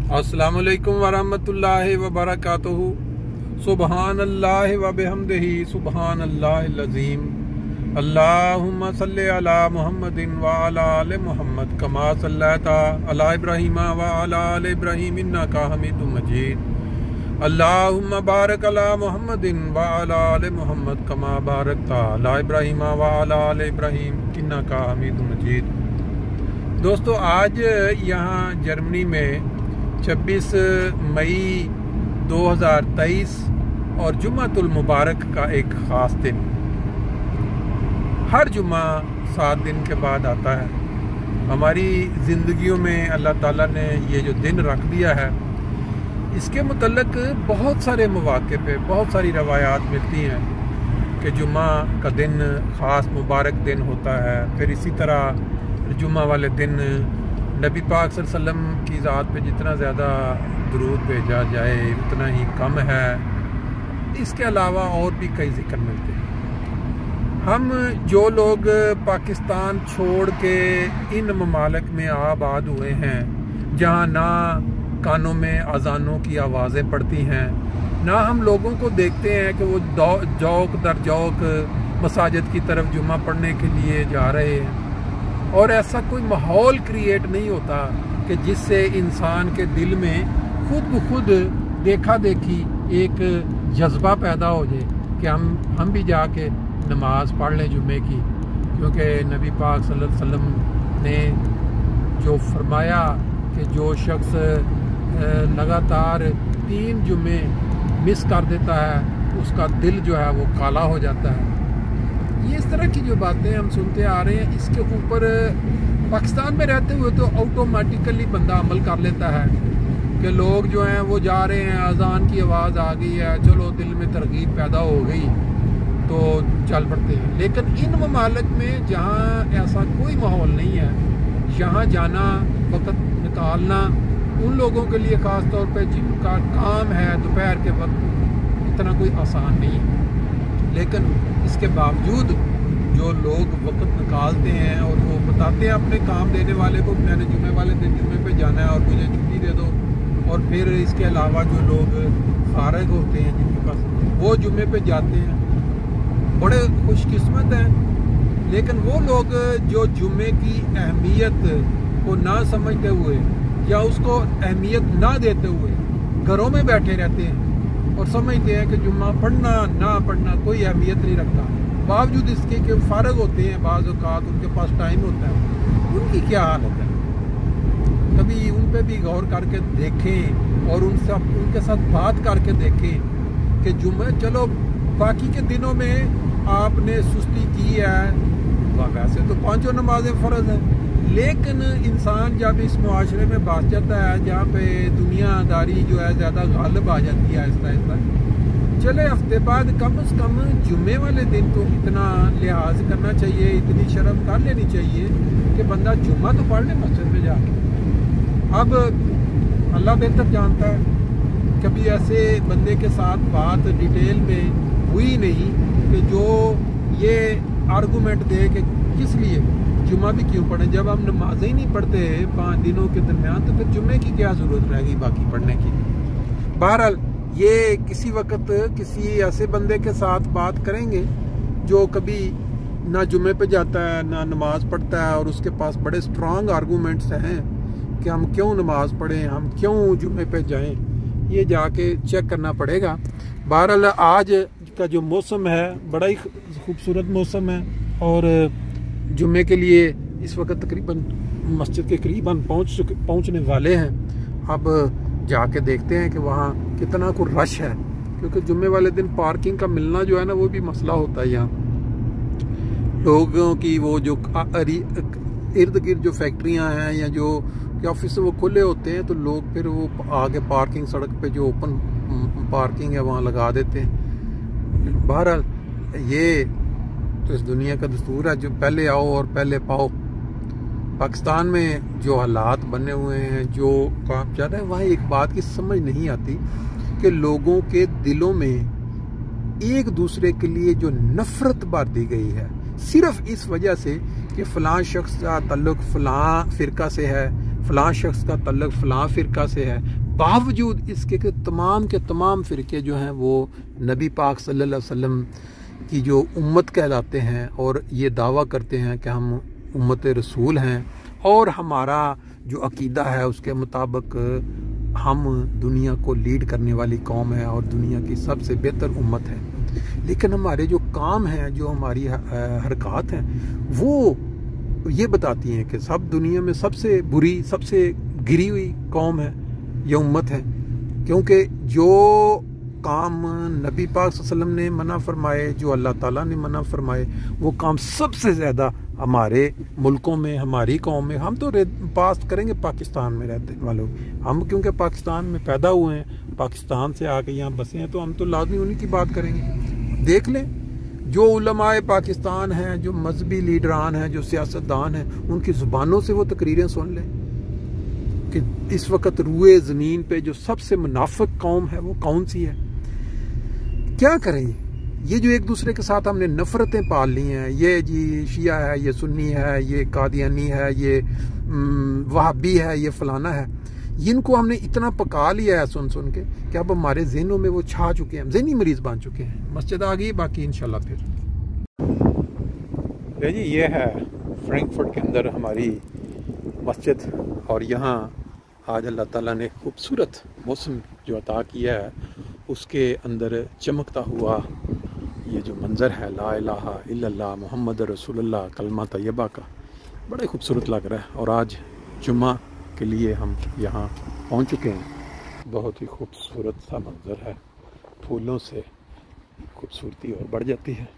अस्सलाम वालेकुम वरहमतुल्लाहि वबरकातुहू। सुबहानल्लाहि व बिहम्दिही सुबहानल्लाहिल अज़ीम। अल्लाहुम्मा सल्लि अला मुहम्मदिन व अला आलि मुहम्मद कमा सल्लैता अला इब्राहीम व अला आलि इब्राहीम इन्नका हमीदुम मजीद। अल्लाहुम्मा बारिक अला मुहम्मदिन व अला आलि मुहम्मद कमा बारकता अला इब्राहीम व अला आलि इब्राहीम इन्नका हमीदुम मजीद। दोस्तों, आज यहाँ जर्मनी में 26 मई 2023 और जुम्मतुल मुबारक का एक ख़ास दिन। हर जुम्मा 7 दिन के बाद आता है। हमारी ज़िंदगियों में अल्लाह ताला ने ये जो दिन रख दिया है, इसके मुतल्लिक बहुत सारे मौक़े पे बहुत सारी रवायात मिलती हैं कि जुम्मा का दिन ख़ास मुबारक दिन होता है। फिर इसी तरह जुम्मा वाले दिन नबी पाक सल्लल्लाहु अलैहि वसल्लम की ज़ात पे जितना ज़्यादा दुरूद भेजा जाए उतना ही कम है। इसके अलावा और भी कई ज़िक्र मिलते हैं। हम जो लोग पाकिस्तान छोड़ के इन ममालिक में आबाद हुए हैं, जहाँ ना कानों में अज़ानों की आवाज़ें पड़ती हैं, ना हम लोगों को देखते हैं कि वो जौक दर जौक मसाजिद की तरफ जुम्मा पढ़ने के लिए जा रहे हैं, और ऐसा कोई माहौल क्रिएट नहीं होता कि जिससे इंसान के दिल में खुद ब खुद देखा देखी एक जज्बा पैदा हो जाए कि हम भी जाके नमाज पढ़ लें जुम्मे की। क्योंकि नबी पाक सल्लल्लाहु अलैहि वसल्लम ने जो फरमाया कि जो शख्स लगातार 3 जुम्मे मिस कर देता है, उसका दिल जो है वो काला हो जाता है। ये इस तरह की जो बातें हम सुनते आ रहे हैं, इसके ऊपर पाकिस्तान में रहते हुए तो ऑटोमेटिकली बंदा अमल कर लेता है कि लोग जो हैं वो जा रहे हैं, अजान की आवाज़ आ गई है, चलो दिल में तरगीब पैदा हो गई तो चल पड़ते हैं। लेकिन इन ममालिक में जहाँ ऐसा कोई माहौल नहीं है, यहाँ जाना, वक्त निकालना उन लोगों के लिए ख़ास तौर पे जिनका काम है दोपहर के वक्त, इतना कोई आसान नहीं है। लेकिन इसके बावजूद जो लोग वक्त निकालते हैं और वो बताते हैं अपने काम देने वाले को, मैंने जुम्मे वाले दिन जुम्मे पे जाना है और मुझे छुट्टी दे दो, और फिर इसके अलावा जो लोग फारग होते हैं जिनके पास, वो जुम्मे पे जाते हैं, बड़े खुशकिस्मत हैं। लेकिन वो लोग जो जुम्मे की अहमियत को ना समझते हुए या उसको अहमियत ना देते हुए घरों में बैठे रहते हैं और समझते हैं कि जुम्मा पढ़ना ना पढ़ना कोई अहमियत नहीं रखता, बावजूद इसके कि फारग होते हैं, बाज़ औक़ात उनके पास टाइम होता है। उनकी क्या हालत है, कभी उन पे भी गौर करके देखें और उनके साथ बात करके देखें कि जुम्मे, चलो बाकी के दिनों में आपने सुस्ती की है, वैसे तो 5 नमाज़ें फ़र्ज़ हैं, लेकिन इंसान जब इस मुआशरे में बस जाता है जहाँ पे दुनियादारी जो है ज़्यादा गालिब आ जाती है आहिस्ता आहिस्ता, चले हफ्ते बाद कम से कम जुम्मे वाले दिन तो इतना लिहाज करना चाहिए, इतनी शर्म कर लेनी चाहिए कि बंदा जुम्मा तो पढ़ ले मस्जिद में जाके। अब अल्लाह बेहतर जानता है, कभी ऐसे बंदे के साथ बात डिटेल में हुई नहीं कि जो ये आर्गूमेंट दे कि किस लिए जुम्मा भी क्यों पढ़ें, जब हम नमाज़ें ही नहीं पढ़ते 5 दिनों के दरमियान, तो फिर जुम्मे की क्या ज़रूरत रहेगी बाकी पढ़ने की। बहरहाल ये किसी वक्त किसी ऐसे बंदे के साथ बात करेंगे जो कभी ना जुम्मे पे जाता है ना नमाज़ पढ़ता है, और उसके पास बड़े स्ट्रॉन्ग आर्गूमेंट्स हैं कि हम क्यों नमाज़ पढ़ें, हम क्यों जुम्मे पे जाएं, ये जाके चेक करना पड़ेगा। बहरहाल आज का जो मौसम है बड़ा ही खूबसूरत मौसम है, और जुम्मे के लिए इस वक्त तकरीबन मस्जिद के करीबन पहुंचने वाले हैं। अब जाके देखते हैं कि वहाँ कितना को रश है, क्योंकि जुम्मे वाले दिन पार्किंग का मिलना जो है ना वो भी मसला होता है। यहाँ लोगों की वो जो इर्द गिर्द जो फैक्ट्रियाँ हैं या जो ऑफिस वो खुले होते हैं, तो लोग फिर वो आगे पार्किंग सड़क पे जो ओपन पार्किंग है वहाँ लगा देते हैं। बहरहाल ये तो इस दुनिया का दस्तूर है, जो पहले आओ और पहले पाओ। पाकिस्तान में जो हालात बने हुए हैं, जो काम चल रहा है, वहाँ एक बात की समझ नहीं आती कि लोगों के दिलों में एक दूसरे के लिए जो नफरत भर दी गई है, सिर्फ इस वजह से कि फ़लाँ शख्स का ताल्लुक फ़लाँ फ़िरका से है, फ़लाँ शख्स का तल्लुक़ फ़लाँ फ़िरका से है, बावजूद इसके कि तमाम के तमाम फ़िरके जो हैं वो नबी पाक सल्लल्लाहु अलैहि वसल्लम की जो उम्मत कहलाते हैं और ये दावा करते हैं कि हम उम्मत रसूल हैं और हमारा जो अकीदा है उसके मुताबिक हम दुनिया को लीड करने वाली कौम है और दुनिया की सबसे बेहतर उम्मत है। लेकिन हमारे जो काम हैं, जो हमारी हरकत हैं, वो ये बताती हैं कि सब दुनिया में सबसे बुरी, सबसे गिरी हुई कौम है, ये उम्मत है। क्योंकि जो काम नबी पाक सल्लल्लाहु अलैहि वसल्लम ने मना फरमाए, जो अल्लाह ताला ने मना फरमाए, वो काम सबसे ज़्यादा हमारे मुल्कों में, हमारी कौम में। हम तो पास करेंगे पाकिस्तान में रहते वालों, हम क्योंकि पाकिस्तान में पैदा हुए हैं, पाकिस्तान से आके यहाँ बसे हैं, तो हम तो लाजमी उन्हीं की बात करेंगे। देख लें जो उलमाए पाकिस्तान हैं, जो मजहबी लीडरान हैं, जो सियासतदान हैं, उनकी ज़ुबानों से वो तकरीरें सुन लें कि इस वक्त रूए ज़मीन पे जो सबसे मुनाफिक कौम है वो कौन सी है। क्या करें, ये जो एक दूसरे के साथ हमने नफ़रतें पाल ली हैं, ये जी शिया है, ये सुन्नी है, ये कादियानी है, ये वहाबी है, ये फलाना है, इनको हमने इतना पका लिया है सुन सुन के कि अब हमारे जहनों में वो छा चुके हैं, जहनी मरीज बन चुके हैं। मस्जिद आ गई, बाकी इंशाल्लाह फिर जी। ये है फ्रैंकफर्ट के अंदर हमारी मस्जिद और यहाँ आज अल्लाह ताला ने खूबसूरत मौसम जो अता किया है उसके अंदर चमकता हुआ ये जो मंज़र है ला इलाहा इल्लल्लाह मुहम्मद रसूलुल्लाह कलमा तैयबा का, बड़ा खूबसूरत लग रहा है। और आज जुम्मा के लिए हम यहाँ पहुँच चुके हैं। बहुत ही खूबसूरत सा मंज़र है, फूलों से खूबसूरती और बढ़ जाती है।